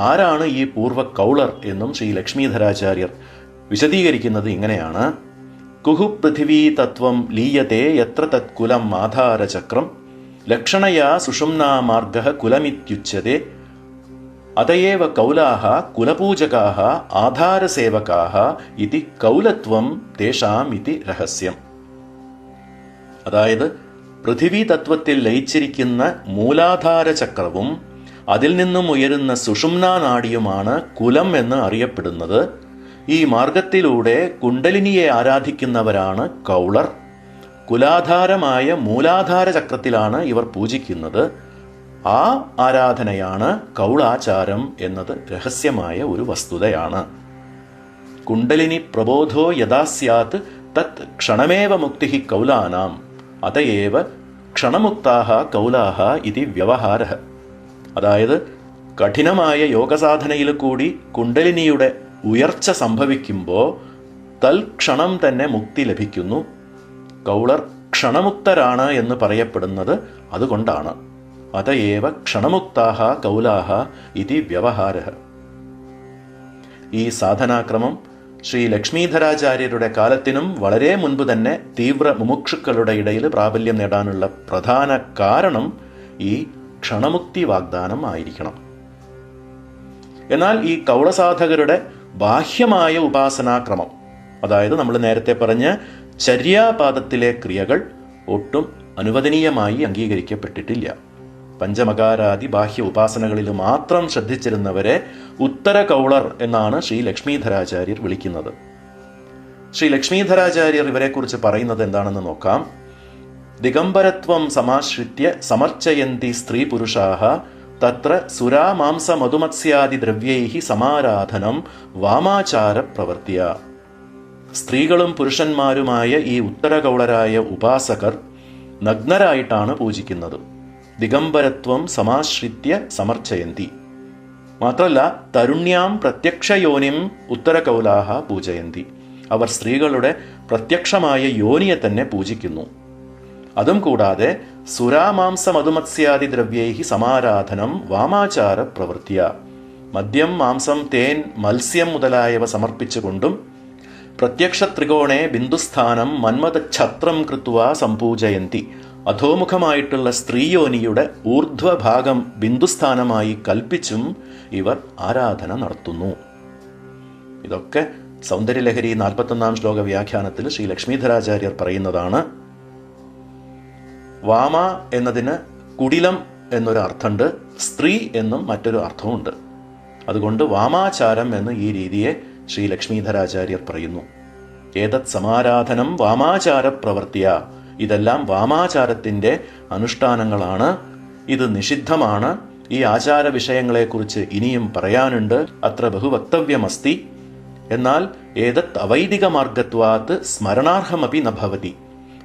ആരാണ് ഈ പൂർവ്വ കൗളർ എന്നും ശ്രീ ലക്ഷ്മീധരാചാര്യർ വിശദീകരിക്കുന്നത് ഇങ്ങനെയാണ്. കുഹു പൃഥിവീ തത്വം ലീയത്തെ യത്ര തത്കുലം ആധാരചക്രം ലക്ഷണയാ സുഷുമ്നാ മാർഗഃ കുലമിത്യുച്യത്തെ അതയേവ കൗലാഃ കുലപൂജകാഃ ആധാരസേവകാഃ ഇതി കൗലത്വം തേഷാം ഇതി രഹസ്യം. അതായത് പൃഥിവീ തത്വത്തിൽ ലയിച്ചിരിക്കുന്ന മൂലാധാര ചക്രവും അതിൽ നിന്നും ഉയരുന്ന സുഷുമ്നാ നാഡിയുമാണ് കുലം എന്ന് അറിയപ്പെടുന്നത്. ഈ മാർഗത്തിലൂടെ കുണ്ടലിനിയെ ആരാധിക്കുന്നവരാണ് കൗളർ. കുലാധാരമായ മൂലാധാര ചക്രത്തിലാണ് ഇവർ പൂജിക്കുന്നത്. ആ ആരാധനയാണ് കൗളാചാരം എന്നത് രഹസ്യമായ ഒരു വസ്തുതയാണ്. കുണ്ടലിനി പ്രബോധോ യഥാ സ്യാത് തത് ക്ഷണമേവ മുക്തി കൗലാനാം അതയേവ ക്ഷണമുക്താഹ കൗലാഹ ഇതി വ്യവഹാരഃ. അതായത് കഠിനമായ യോഗസാധനയിൽ കൂടി കുണ്ടലിനിയുടെ ഉയർച്ച സംഭവിക്കുമ്പോൾ തൽക്ഷണം തന്നെ മുക്തി ലഭിക്കുന്നു. കൗളർ ക്ഷണമുക്തരാണ് എന്ന് പറയപ്പെടുന്നത് അതുകൊണ്ടാണ്. അതയേവ ക്ഷണമുക്താഹ കൗലാഹ ഇതി വ്യവഹാരഃ. ഈ സാധനാക്രമം ശ്രീ ലക്ഷ്മീധരാചാര്യരുടെ കാലത്തിനും വളരെ മുൻപ് തന്നെ തീവ്ര മുമുക്ഷുക്കളുടെ ഇടയിൽ പ്രാബല്യം നേടാനുള്ള പ്രധാന കാരണം ഈ ക്ഷണമുക്തി വാഗ്ദാനം ആയിരിക്കണം. എന്നാൽ ഈ കൗളസാധകരുടെ ബാഹ്യമായ ഉപാസനാക്രമം, അതായത് നമ്മൾ നേരത്തെ പറഞ്ഞ ചര്യാപാദത്തിലെ ക്രിയകൾ ഒട്ടും അനുവദനീയമായി അംഗീകരിക്കപ്പെട്ടിട്ടില്ല. പഞ്ചമകാരാദി ബാഹ്യ ഉപാസനകളിൽ മാത്രം ശ്രദ്ധിച്ചിരുന്നവരെ ഉത്തര കൗളർ എന്നാണ് ശ്രീ ലക്ഷ്മീധരാചാര്യർ വിളിക്കുന്നത്. ശ്രീ ലക്ഷ്മീധരാചാര്യർ ഇവരെക്കുറിച്ച് പറയുന്നത് എന്താണെന്ന് നോക്കാം. ദിഗംബരത്വം സമാശ്രിത്യ സമർച്ചയന്തി സ്ത്രീ പുരുഷാഃ തത്ര സുരാമാംസമധുമത്സ്യാദിദ്രവ്യൈഃ സമാരാധനം വാമാചാര പ്രവൃത്തിയ. സ്ത്രീകളും പുരുഷന്മാരുമായ ഈ ഉത്തരകൗളരായ ഉപാസകർ നഗ്നരായിട്ടാണ് പൂജിക്കുന്നത്. ദിഗംബരത്വം സമാശ്രിത്യ സമർച്ചയന്തി. മാത്രല്ല തരുണ്യാം പ്രത്യക്ഷയോനിം ഉത്തരകൗലാഹ പൂജയന്തി. അവർ സ്ത്രീകളുടെ പ്രത്യക്ഷമായ യോനിയെ തന്നെ പൂജിക്കുന്നു. അതും കൂടാതെ സുരാമാംസമധുമത്സ്യാദി ദ്രവ്യൈഃ സമാരാധനം വാമാചാര പ്രവൃത്തിയ. മദ്യം, മാംസം, തേൻ, മത്സ്യം മുതലായവ സമർപ്പിച്ചുകൊണ്ടും പ്രത്യക്ഷ ത്രികോണേ ബിന്ദുസ്ഥാനം മന്മഥഛത്രം കൃത്വാ സംപൂജയന്തി. അധോമുഖമായിട്ടുള്ള സ്ത്രീയോനിയുടെ ഊർധ്വഭാഗം ബിന്ദുസ്ഥാനമായി കൽപ്പിച്ചും ഇവർ ആരാധന നടത്തുന്നു. ഇതൊക്കെ സൗന്ദര്യലഹരി 41 ശ്ലോക വ്യാഖ്യാനത്തിൽ ശ്രീ ലക്ഷ്മീധരാചാര്യർ പറയുന്നതാണ്. വാമ എന്നതിന് കുടിലം എന്നൊരു അർത്ഥമുണ്ട്, സ്ത്രീ എന്നും മറ്റൊരു അർത്ഥമുണ്ട്. അതുകൊണ്ട് വാമാചാരം എന്ന് ഈ രീതിയെ ശ്രീ ലക്ഷ്മീധരാചാര്യർ പറയുന്നു. ഏതത് സമാരാധനം വാമാചാര പ്രവൃത്തിയ. ഇതെല്ലാം വാമാചാരത്തിൻ്റെ അനുഷ്ഠാനങ്ങളാണ്. ഇത് നിഷിദ്ധമാണ്. ഈ ആചാര വിഷയങ്ങളെക്കുറിച്ച് ഇനിയും പറയാനുണ്ട്. അത്ര ബഹുവക്തവ്യമസ്തി. എന്നാൽ ഏതത് അവൈദിക മാർഗത്വാത് സ്മരണാർഹമപി നഭവതി.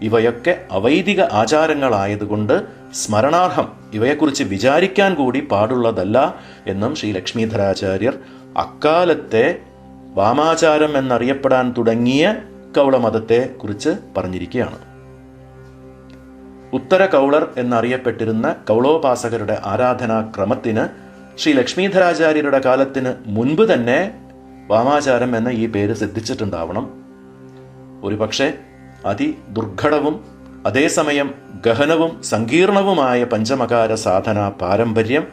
ഇവയൊക്കെ അവൈദിക ആചാരങ്ങളായതുകൊണ്ട് സ്മരണാർഹം, ഇവയെക്കുറിച്ച് വിചാരിക്കാൻ കൂടി പാടുള്ളതല്ല എന്നും ശ്രീ ലക്ഷ്മീധരാചാര്യർ അക്കാലത്തെ വാമാചാരം എന്നറിയപ്പെടാൻ തുടങ്ങിയ കൗളമതത്തെ കുറിച്ച് പറഞ്ഞിരിക്കുകയാണ്. ഉത്തര കൗളർ എന്നറിയപ്പെട്ടിരുന്ന കൗളോപാസകരുടെ ആരാധനാക്രമത്തിന് ശ്രീ ലക്ഷ്മീധരാചാര്യരുടെ കാലത്തിന് മുൻപ് തന്നെ വാമാചാരം എന്ന ഈ പേര് സിദ്ധിച്ചിട്ടുണ്ടാവണം. ഒരുപക്ഷെ അതിദുർഘടവും അതേസമയം ഗഹനവും സങ്കീർണവുമായ പഞ്ചമകാര സാധന പാരമ്പര്യം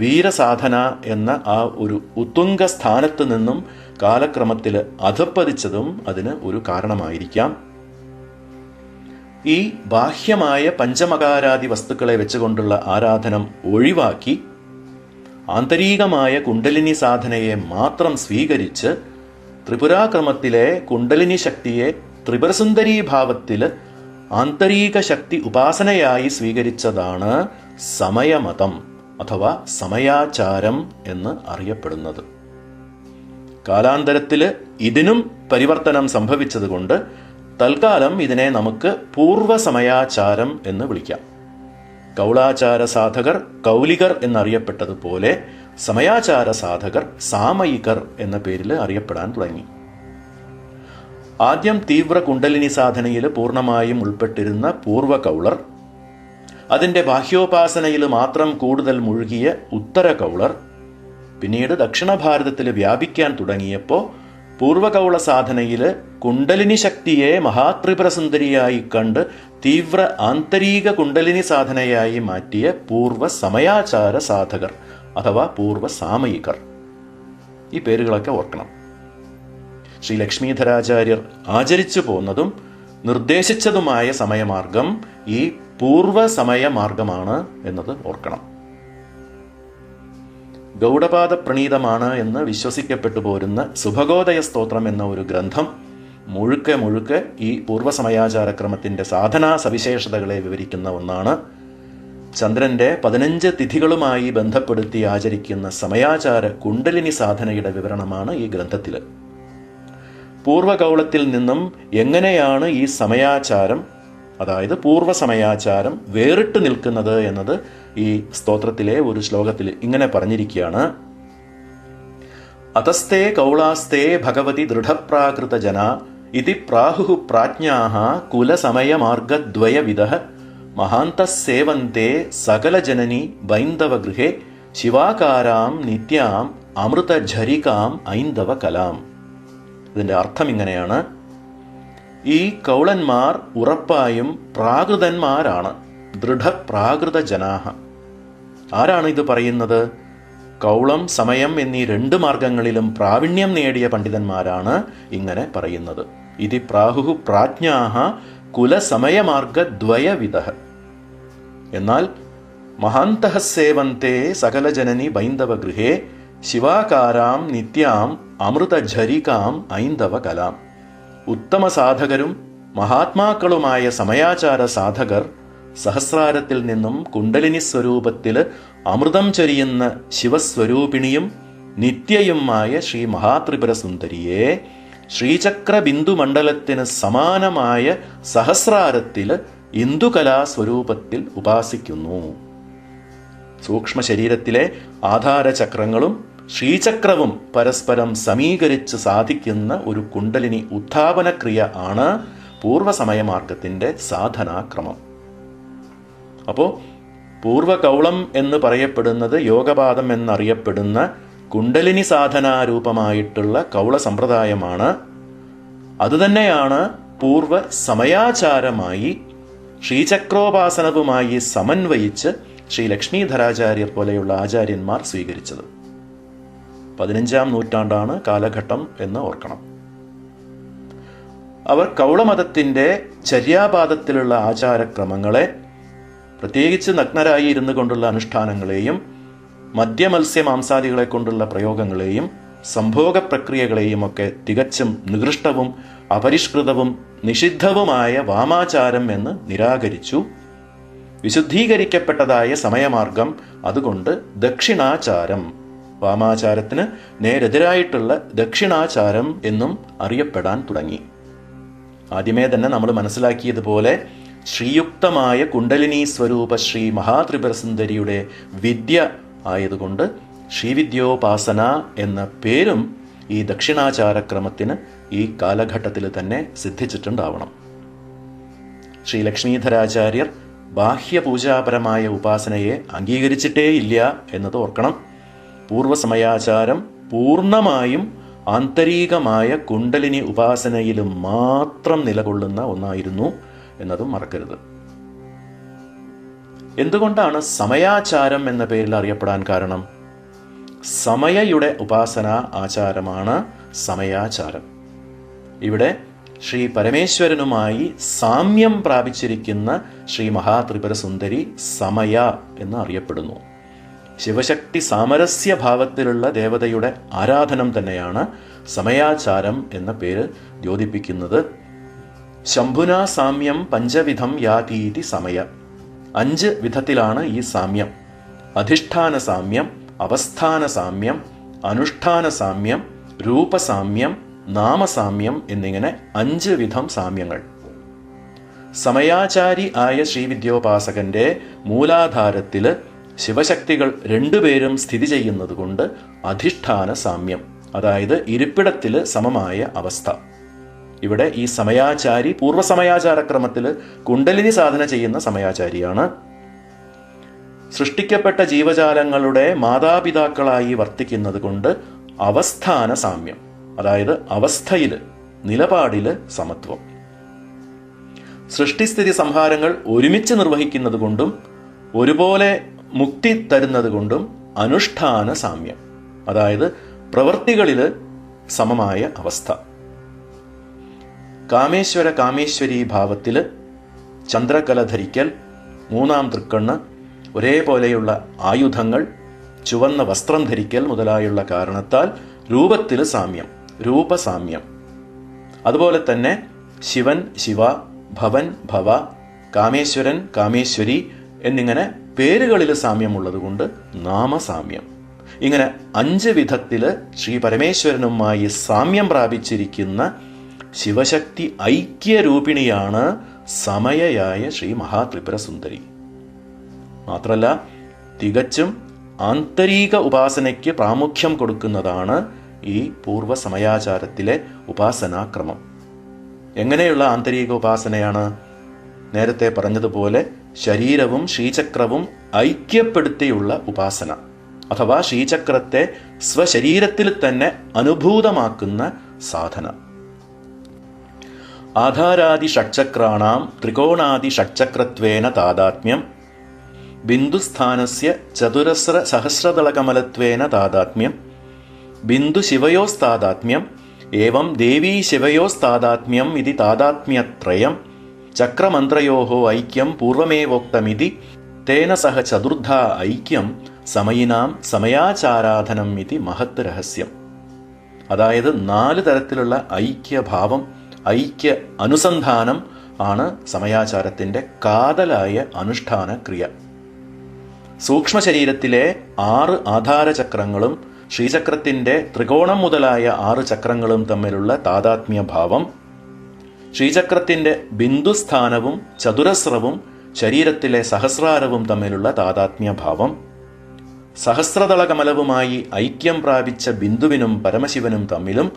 വീരസാധന എന്ന ആ ഒരു ഉത്തുംഗ സ്ഥാനത്ത് നിന്നും കാലക്രമത്തിൽ അധപ്പതിച്ചതും അതിന് ഒരു കാരണമായിരിക്കാം. ഈ ബാഹ്യമായ പഞ്ചമകാരാദി വസ്തുക്കളെ വെച്ചുകൊണ്ടുള്ള ആരാധനം ഒഴിവാക്കി ആന്തരികമായ കുണ്ടലിനി സാധനയെ മാത്രം സ്വീകരിച്ച് ത്രിപുരാക്രമത്തിലെ കുണ്ടലിനി ശക്തിയെ ത്രിപുരസുന്ദരീ ഭാവത്തിൽ ആന്തരിക ശക്തി ഉപാസനയായി സ്വീകരിച്ചതാണ് സമയമതം അഥവാ സമയാചാരം എന്ന് അറിയപ്പെടുന്നത്. കാലാന്തരത്തിൽ ഇതിനും പരിവർത്തനം സംഭവിച്ചതുകൊണ്ട് തൽക്കാലം ഇതിനെ നമുക്ക് പൂർവസമയാചാരം എന്ന് വിളിക്കാം. കൗളാചാര സാധകർ കൗലികർ എന്നറിയപ്പെട്ടതുപോലെ സമയാചാര സാധകർ സാമയികർ എന്ന പേരിൽ അറിയപ്പെടാൻ തുടങ്ങി. ആദ്യം തീവ്ര കുണ്ടലിനി സാധനയിൽ പൂർണ്ണമായും ഉൾപ്പെട്ടിരുന്ന പൂർവ്വ കൗളർ, അതിൻ്റെ ബാഹ്യോപാസനയിൽ മാത്രം കൂടുതൽ മുഴുകിയ ഉത്തര കൗളർ, പിന്നീട് ദക്ഷിണ ഭാരതത്തിൽ വ്യാപിക്കാൻ തുടങ്ങിയപ്പോൾ പൂർവകൗള സാധനയിൽ കുണ്ടലിനി ശക്തിയെ മഹാത്രിപുരസുന്ദരിയായി കണ്ട് തീവ്ര ആന്തരിക കുണ്ടലിനി സാധനയായി മാറ്റിയ പൂർവ്വ സമയാചാര സാധകർ അഥവാ പൂർവ്വ സാമയികർ. ഈ പേരുകളൊക്കെ ഓർക്കണം. ശ്രീ ലക്ഷ്മീധരാചാര്യർ ആചരിച്ചു പോന്നതും നിർദ്ദേശിച്ചതുമായ സമയമാർഗം ഈ പൂർവ്വ സമയമാർഗമാണ് എന്നത് ഓർക്കണം. ഗൗഡപാദ പ്രണീതമാണ് എന്ന് വിശ്വസിക്കപ്പെട്ടു പോരുന്ന സുഭഗോദയ സ്തോത്രം എന്ന ഒരു ഗ്രന്ഥം മുഴുക്കെ ഈ പൂർവ്വസമയാചാരക്രമത്തിൻ്റെ സാധനാ സവിശേഷതകളെ വിവരിക്കുന്ന ഒന്നാണ്. ചന്ദ്രൻ്റെ 15 തിഥികളുമായി ബന്ധപ്പെടുത്തി ആചരിക്കുന്ന സമയാചാര കുണ്ടലിനി സാധനയുടെ വിവരണമാണ് ഈ ഗ്രന്ഥത്തിൽ. പൂർവകൗളത്തിൽ നിന്നും എങ്ങനെയാണ് ഈ സമയാചാരം, അതായത് പൂർവ്വസമയാചാരം വേറിട്ട് നിൽക്കുന്നത് എന്നത് ഈ സ്തോത്രത്തിലെ ഒരു ശ്ലോകത്തിൽ ഇങ്ങനെ പറഞ്ഞിരിക്കുകയാണ്. അതസ്തേ കൗളാസ്തേ ഭഗവതി ദൃഢപ്രാകൃത ജന ഇതി പ്രാഹുഃ പ്രാജ്ഞാഃ കുലസമയമാർഗദ്വയവിദഃ മഹാന്തസ്സേവന്തേ സകലജനനി ബൈന്ദവഗൃഹേ ശിവാകാരാം നിത്യാം അമൃതഝരികാം ഐന്ദവ കലാം. ഇതിൻ്റെ അർത്ഥം ഇങ്ങനെയാണ്. ഈ കൗളന്മാർ ഉറപ്പായും പ്രാകൃതന്മാരാണ്, ദൃഢപ്രാകൃത ജനാഹ. ആരാണ് ഇത് പറയുന്നത്? കൗളം, സമയം എന്നീ 2 മാർഗങ്ങളിലും പ്രാവീണ്യം നേടിയ പണ്ഡിതന്മാരാണ് ഇങ്ങനെ പറയുന്നത്. ഇതി പ്രാഹുഃ പ്രാജ്ഞാഃ കുലസമയമാർഗദ്വയവിദഃ. എന്നാൽ മഹാന്തഃ സേവന്തേ സകലജനനി ബൈന്ദവഗൃഹേ ശിവാകാരാം നിത്യാം അമൃതഝരികാം ഐന്ദവ കലാം. ഉത്തമ സാധകരും മഹാത്മാക്കളുമായ സമയാചാര സാധകർ സഹസ്രാരത്തിൽ നിന്നും കുണ്ടലിനി സ്വരൂപത്തിൽ അമൃതം ചൊരിയുന്ന ശിവസ്വരൂപിണിയും നിത്യയുമായ ശ്രീ മഹാത്രിപുര സുന്ദരിയെ ശ്രീചക്ര ബിന്ദുമണ്ഡലത്തിന് സമാനമായ സഹസ്രാരത്തിൽ ഇന്ദുകലാസ്വരൂപത്തിൽ ഉപാസിക്കുന്നു. സൂക്ഷ്മ ശരീരത്തിലെ ആധാരചക്രങ്ങളും ശ്രീചക്രവും പരസ്പരം സമീകരിച്ച് സാധിക്കുന്ന ഒരു കുണ്ടലിനി ഉത്ഥാപനക്രിയ ആണ് പൂർവസമയമാർഗത്തിൻ്റെ സാധനാക്രമം. അപ്പോൾ പൂർവകൗളം എന്ന് പറയപ്പെടുന്നത് യോഗപാദം എന്നറിയപ്പെടുന്ന കുണ്ടലിനി സാധനാരൂപമായിട്ടുള്ള കൗള സമ്പ്രദായമാണ്. അതുതന്നെയാണ് പൂർവ സമയാചാരമായി ശ്രീചക്രോപാസനവുമായി സമന്വയിച്ച് ശ്രീ ലക്ഷ്മീധരാചാര്യർ പോലെയുള്ള ആചാര്യന്മാർ സ്വീകരിച്ചത്. 15-ാം നൂറ്റാണ്ടാണ് കാലഘട്ടം എന്ന് ഓർക്കണം. അവർ കൗളമതത്തിൻ്റെ ചര്യാപാദത്തിലുള്ള ആചാരക്രമങ്ങളെ, പ്രത്യേകിച്ച് നഗ്നരായി ഇരുന്നു കൊണ്ടുള്ള അനുഷ്ഠാനങ്ങളെയും മദ്യമത്സ്യമാംസാദികളെ കൊണ്ടുള്ള പ്രയോഗങ്ങളെയും സംഭോഗ പ്രക്രിയകളെയും ഒക്കെ തികച്ചും നികൃഷ്ടവും അപരിഷ്കൃതവും നിഷിദ്ധവുമായ വാമാചാരം എന്ന് നിരാകരിച്ചു. വിശുദ്ധീകരിക്കപ്പെട്ടതായ സമയമാർഗം അതുകൊണ്ട് ദക്ഷിണാചാരം, വാമാചാരത്തിന് നേരെതിരായിട്ടുള്ള ദക്ഷിണാചാരം എന്നും അറിയപ്പെടാൻ തുടങ്ങി. ആദ്യമേ തന്നെ നമ്മൾ മനസ്സിലാക്കിയതുപോലെ ശ്രീയുക്തമായ കുണ്ടലിനി സ്വരൂപ ശ്രീ മഹാത്രിപുര സുന്ദരിയുടെ വിദ്യ ആയതുകൊണ്ട് ശ്രീവിദ്യോപാസന എന്ന പേരും ഈ ദക്ഷിണാചാരക്രമത്തിന് ഈ കാലഘട്ടത്തിൽ തന്നെ സിദ്ധിച്ചിട്ടുണ്ടാവണം. ശ്രീ ലക്ഷ്മീധരാചാര്യർ ബാഹ്യപൂജാപരമായ ഉപാസനയെ അംഗീകരിച്ചിട്ടേയില്ല എന്നത് ഓർക്കണം. പൂർവസമയാചാരം പൂർണ്ണമായും ആന്തരികമായ കുണ്ടലിനി ഉപാസനയിൽ മാത്രം നിലകൊള്ളുന്ന ഒന്നായിരുന്നു എന്നതും മറക്കരുത്. എന്തുകൊണ്ടാണ് സമയാചാരം എന്ന പേരിൽ അറിയപ്പെടാൻ കാരണം? സമയയുടെ ഉപാസന ആചാരമാണ് സമയാചാരം. ഇവിടെ ശ്രീ പരമേശ്വരനുമായി സാമ്യം പ്രാപിച്ചിരിക്കുന്ന ശ്രീ മഹാത്രിപുര സുന്ദരി സമയ എന്ന് അറിയപ്പെടുന്നു. ശിവശക്തി സാമരസ്യ ഭാവത്തിലുള്ള ദേവതയുടെ ആരാധനം തന്നെയാണ് സമയാചാരം എന്ന പേര് ദ്യോതിപ്പിക്കുന്നത്. ശംഭുനാ സാമ്യം പഞ്ചവിധം യാതീതി സമയ. 5 വിധത്തിലാണ് ഈ സാമ്യം: അധിഷ്ഠാന സാമ്യം, അവസ്ഥാന സാമ്യം, അനുഷ്ഠാന സാമ്യം, രൂപസാമ്യം, നാമസാമ്യം എന്നിങ്ങനെ 5 വിധം സാമ്യങ്ങൾ. സമയാചാരി ആയ ശ്രീവിദ്യോപാസകന്റെ മൂലാധാരത്തിൽ ശിവശക്തികൾ 2 പേരും സ്ഥിതി ചെയ്യുന്നത് കൊണ്ട് അധിഷ്ഠാന സാമ്യം, അതായത് ഇരിപ്പിടത്തിൽ സമമായ അവസ്ഥ. ഇവിടെ ഈ സമയാചാരി പൂർവ്വസമയാചാരക്രമത്തിൽ കുണ്ടലിനി സാധന ചെയ്യുന്ന സമയാചാരിയാണ്. സൃഷ്ടിക്കപ്പെട്ട ജീവജാലങ്ങളുടെ മാതാപിതാക്കളായി വർത്തിക്കുന്നത് കൊണ്ട് അവസ്ഥാന സാമ്യം, അതായത് അവസ്ഥയിൽ, നിലപാടിൽ സമത്വം. സൃഷ്ടിസ്ഥിതി സംഹാരങ്ങൾ ഒരുമിച്ച് നിർവഹിക്കുന്നത് കൊണ്ടും ഒരുപോലെ മുക്തി തരുന്നത് കൊണ്ടും അനുഷ്ഠാന സാമ്യം, അതായത് പ്രവൃത്തികളിൽ സമമായ അവസ്ഥ. കാമേശ്വര കാമേശ്വരി ഭാവത്തിൽ ചന്ദ്രകല ധരിക്കൽ, 3-ാം തൃക്കണ്ണ്, ഒരേപോലെയുള്ള ആയുധങ്ങൾ, ചുവന്ന വസ്ത്രം ധരിക്കൽ മുതലായുള്ള കാരണത്താൽ രൂപത്തിൽ സാമ്യം, രൂപസാമ്യം. അതുപോലെ തന്നെ ശിവൻ ശിവ, ഭവൻ ഭവ, കാമേശ്വരൻ കാമേശ്വരി എന്നിങ്ങനെ പേരുകളിൽ സാമ്യമുള്ളതുകൊണ്ട് നാമസാമ്യം. ഇങ്ങനെ 5 വിധത്തിൽ ശ്രീ പരമേശ്വരനുമായി സാമ്യം പ്രാപിച്ചിരിക്കുന്ന ശിവശക്തി ഐക്യരൂപിണിയാണ് സമയയായ ശ്രീ മഹാത്രിപുര സുന്ദരി. മാത്രമല്ല തികച്ചും ആന്തരിക ഉപാസനയ്ക്ക് പ്രാമുഖ്യം കൊടുക്കുന്നതാണ് ഈ പൂർവ്വ സമയാചാരത്തിലെ ഉപാസനാക്രമം. എങ്ങനെയുള്ള ആന്തരിക ഉപാസനയാണ്? നേരത്തെ പറഞ്ഞതുപോലെ ശരീരവും ശ്രീചക്രവും ഐക്യപ്പെടുത്തിയുള്ള ഉപാസന, അഥവാ ശ്രീചക്രത്തെ സ്വശരീരത്തിൽ തന്നെ അനുഭൂതമാക്കുന്ന സാധന. ആധാരാദി ഷഡ്ചക്രാണാം ത്രികോണാദി ഷഡ്ചക്രത്വേന താദാത്മ്യം, ബിന്ദുസ്ഥാനസ്യ ചതുരസ്ര സഹസ്രദളകമലത്വേന താദാത്മ്യം, ബിന്ദു ശിവയോസ്താദാത്മ്യം, ഏവം ദേവീ ശിവയോസ്താദാത്മ്യം ഇതി താദാത്മ്യത്രയം, ചക്രമന്ത്രയോः ഐക്യം പൂർവമേവോക്തമിതി തേന സഹ ചതുർധാ ഐക്യം സമയിനാം സമയാചാരാധനം ഇതി മഹത് രഹസ്യം. അതായത് 4 തരത്തിലുള്ള ഐക്യഭാവം, ഐക്യ അനുസന്ധാനം, ആണ് സമയാചാരത്തിൻ്റെ കാതലായ അനുഷ്ഠാന ക്രിയ. സൂക്ഷ്മ ശരീരത്തിലെ 6 ആധാരചക്രങ്ങളും ശ്രീചക്രത്തിൻ്റെ ത്രികോണം മുതലായ 6 ചക്രങ്ങളും തമ്മിലുള്ള താതാത്മ്യഭാവം, ശ്രീചക്രത്തിൻ്റെ ബിന്ദുസ്ഥാനവും ചതുരസ്രവും ശരീരത്തിലെ സഹസ്രാരവും തമ്മിലുള്ള താതാത്മ്യഭാവം, സഹസ്രദള കമലവുമായി ഐക്യം പ്രാപിച്ച ബിന്ദുവിനും പരമശിവനും തമ്മിലും,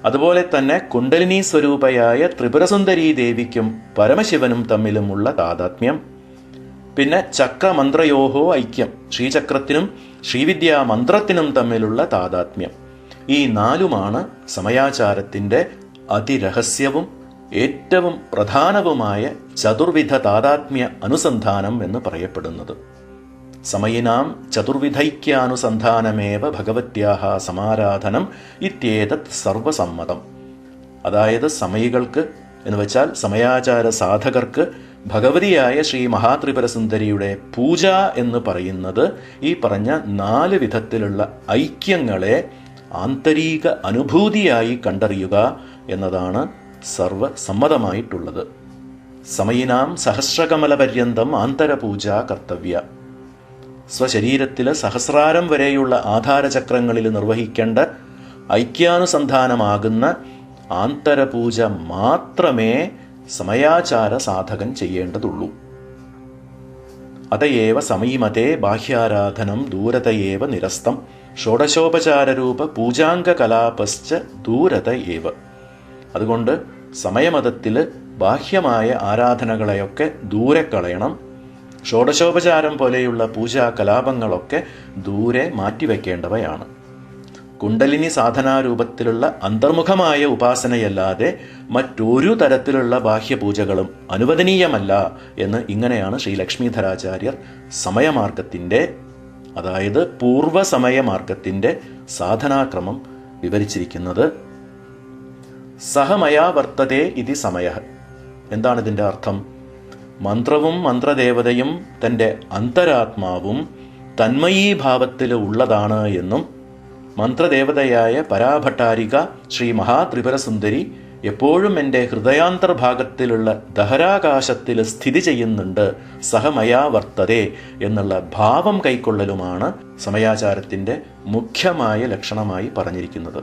അതുപോലെ തന്നെ കുണ്ടലിനി സ്വരൂപയായ ത്രിപുരസുന്ദരീ ദേവിക്കും പരമശിവനും തമ്മിലുമുള്ള താതാത്മ്യം, പിന്നെ ചക്രമന്ത്രയോഹോ ഐക്യം, ശ്രീചക്രത്തിനും ശ്രീവിദ്യാ മന്ത്രത്തിനും തമ്മിലുള്ള താതാത്മ്യം. ഈ 4മാണ് സമയാചാരത്തിൻ്റെ അതിരഹസ്യവും ഏറ്റവും പ്രധാനവുമായ ചതുർവിധ താതാത്മ്യ അനുസന്ധാനം എന്ന് പറയപ്പെടുന്നത്. സമയിനാം ചതുർവിധൈക്യാനുസന്ധാനമേവ ഭഗവത്യാഹ സമാരാധനം ഇത്യേതത് സർവസമ്മതം. അതായത് സമയികൾക്ക് എന്ന് വെച്ചാൽ സമയാചാര സാധകർക്ക് ഭഗവതിയായ ശ്രീ മഹാത്രിപുരസുന്ദരിയുടെ പൂജ എന്ന് പറയുന്നത് ഈ പറഞ്ഞ 4 വിധത്തിലുള്ള ഐക്യങ്ങളെ ആന്തരിക അനുഭൂതിയായി കണ്ടറിയുക എന്നതാണ് സർവസമ്മതമായിട്ടുള്ളത്. സമയിനാം സഹസ്രകമലപര്യന്തം ആന്തരപൂജ കർത്തവ്യ. സ്വശരീരത്തിലെ സഹസ്രാരം വരെയുള്ള ആധാരചക്രങ്ങളിൽ നിർവഹിക്കേണ്ട ഐക്യാനുസന്ധാനമാകുന്ന ആന്തരപൂജ മാത്രമേ സമയാചാര സാധകൻ ചെയ്യേണ്ടതുള്ളൂ. അതയേവ സമീമതേ ബാഹ്യാരാധനം ദൂരതയേവ നിരസ്തം ഷോഡശോപചാരരൂപ പൂജാംഗകലാപശ്ച ദൂരത ഏവ. അതുകൊണ്ട് സമയമതത്തിൽ ബാഹ്യമായ ആരാധനകളെയൊക്കെ ദൂരെ കളയണം. ഷോഡശോപചാരം പോലെയുള്ള പൂജാ കലാപങ്ങളൊക്കെ ദൂരെ മാറ്റിവെക്കേണ്ടവയാണ്. കുണ്ടലിനി സാധനാരൂപത്തിലുള്ള അന്തർമുഖമായ ഉപാസനയല്ലാതെ മറ്റൊരു തരത്തിലുള്ള ബാഹ്യപൂജകളും അനുവദനീയമല്ല എന്ന് ഇങ്ങനെയാണ് ശ്രീ ലക്ഷ്മീധരാചാര്യർ സമയമാർഗത്തിൻ്റെ, അതായത് പൂർവസമയമാർഗത്തിൻ്റെ സാധനാക്രമം വിവരിച്ചിരിക്കുന്നത്. സഹമയാ വർത്തതേ ഇതി സമയ. എന്താണ് ഇതിൻ്റെ അർത്ഥം? മന്ത്രവും മന്ത്രദേവതയും തൻ്റെ അന്തരാത്മാവും തന്മയീഭാവത്തിൽ ഉള്ളതാണ് എന്നും മന്ത്രദേവതയായ പരാഭട്ടാരിക ശ്രീ മഹാത്രിപുരസുന്ദരി എപ്പോഴും എൻ്റെ ഹൃദയാന്തർഭാഗത്തിലുള്ള ദഹരാകാശത്തിൽ സ്ഥിതി ചെയ്യുന്നുണ്ട്, സഹമയാ വർത്തതേ എന്നുള്ള ഭാവം കൈക്കൊള്ളലുമാണ് സമയാചാരത്തിൻ്റെ മുഖ്യമായ ലക്ഷണമായി പറഞ്ഞിരിക്കുന്നത്.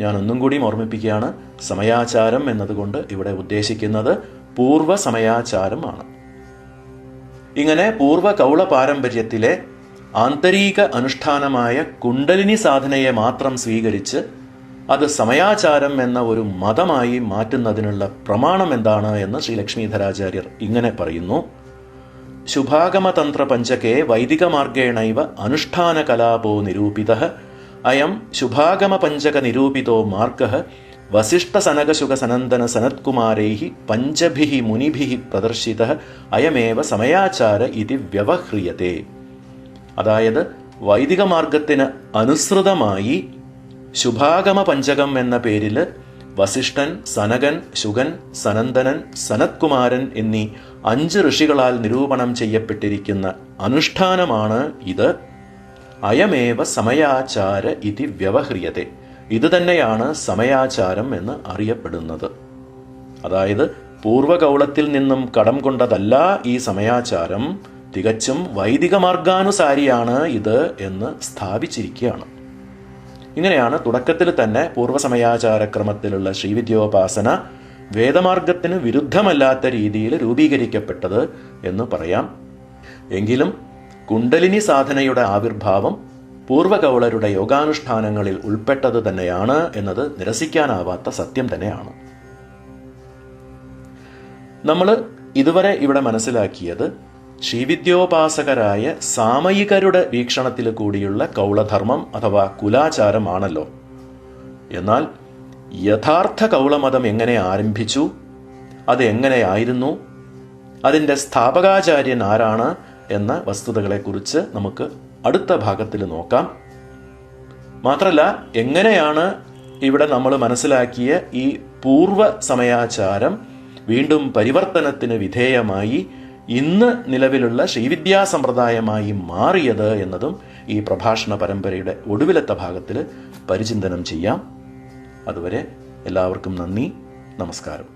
ഞാനൊന്നും കൂടി ഓർമ്മിപ്പിക്കുകയാണ്, സമയാചാരം എന്നതുകൊണ്ട് ഇവിടെ ഉദ്ദേശിക്കുന്നത് പൂർവസമയാചാരമാണ്. ഇങ്ങനെ പൂർവ കൗള പാരമ്പര്യത്തിലെ ആന്തരിക അനുഷ്ഠാനമായ കുണ്ടലിനി സാധനയെ മാത്രം സ്വീകരിച്ച് അത് സമയാചാരം എന്ന ഒരു മതമായി മാറ്റുന്നതിനുള്ള പ്രമാണം എന്താണ് എന്ന് ശ്രീ ലക്ഷ്മീധരാചാര്യർ ഇങ്ങനെ പറയുന്നു. ശുഭാഗമതന്ത്ര പഞ്ചകേ വൈദികമാർഗേണൈവ അനുഷ്ഠാന കലാപോ നിരൂപിതഃ അയം ശുഭാഗമ പഞ്ചക നിരൂപിതോ മാർഗഃ വസിഷ്ഠ സനകശുക സനന്ദന സനത്കുമാരൈഃ പഞ്ചഭിഃ മുനിഭിഃ പ്രദർശിതഃ അയമേവ സമയാചാര ഇതി വ്യവഹ്രിയതേ. അതായത് വൈദിക മാർഗത്തിന് അനുസൃതമായി ശുഭാഗമ പഞ്ചകം എന്ന പേരിൽ വസിഷ്ഠൻ, സനകൻ, ശുകൻ, സനന്ദനൻ, സനത്കുമാരൻ എന്നീ 5 ഋഷികളാൽ നിരൂപണം ചെയ്യപ്പെട്ടിരിക്കുന്ന അനുഷ്ഠാനമാണ് ഇത്. അയമേവ സമയാചാര ഇതി വ്യവഹ്രിയതേ. ഇത് തന്നെയാണ് സമയാചാരം എന്ന് അറിയപ്പെടുന്നത്. അതായത് പൂർവകൗളത്തിൽ നിന്നും കടം കൊണ്ടതല്ല ഈ സമയാചാരം, തികച്ചും വൈദിക മാർഗാനുസാരിയാണ് ഇത് എന്ന് സ്ഥാപിച്ചിരിക്കുകയാണ്. ഇങ്ങനെയാണ് തുടക്കത്തിൽ തന്നെ പൂർവസമയാചാരക്രമത്തിലുള്ള ശ്രീവിദ്യോപാസന വേദമാർഗത്തിന് വിരുദ്ധമല്ലാത്ത രീതിയിൽ രൂപീകരിക്കപ്പെട്ടത് എന്ന് പറയാം. എങ്കിലും കുണ്ടലിനി സാധനയുടെ ആവിർഭാവം പൂർവകൗളരുടെ യോഗാനുഷ്ഠാനങ്ങളിൽ ഉൾപ്പെട്ടത് തന്നെയാണ് എന്നത് നിരസിക്കാനാവാത്ത സത്യം തന്നെയാണ്. നമ്മൾ ഇതുവരെ ഇവിടെ മനസ്സിലാക്കിയത് ശ്രീവിദ്യോപാസകരായ സാമയികരുടെ വീക്ഷണത്തിൽ കൂടിയുള്ള കൗളധർമ്മം അഥവാ കുലാചാരമാണല്ലോ. എന്നാൽ യഥാർത്ഥ കൗളമതം എങ്ങനെ ആരംഭിച്ചു, അത് എങ്ങനെയായിരുന്നു, അതിൻ്റെ സ്ഥാപകാചാര്യൻ ആരാണ് എന്ന വസ്തുതകളെക്കുറിച്ച് നമുക്ക് അടുത്ത ഭാഗത്തിൽ നോക്കാം. മാത്രമല്ല, എങ്ങനെയാണ് ഇവിടെ നമ്മൾ മനസ്സിലാക്കിയ ഈ പൂർവ സമയാചാരം വീണ്ടും പരിവർത്തനത്തിന് വിധേയമായി ഇന്ന് നിലവിലുള്ള ശ്രീവിദ്യാ സമ്പ്രദായമായി മാറിയത് എന്നതും ഈ പ്രഭാഷണ പരമ്പരയുടെ ഒടുവിലത്തെ ഭാഗത്തിൽ പരിചിന്തനം ചെയ്യാം. അതുവരെ എല്ലാവർക്കും നന്ദി, നമസ്കാരം.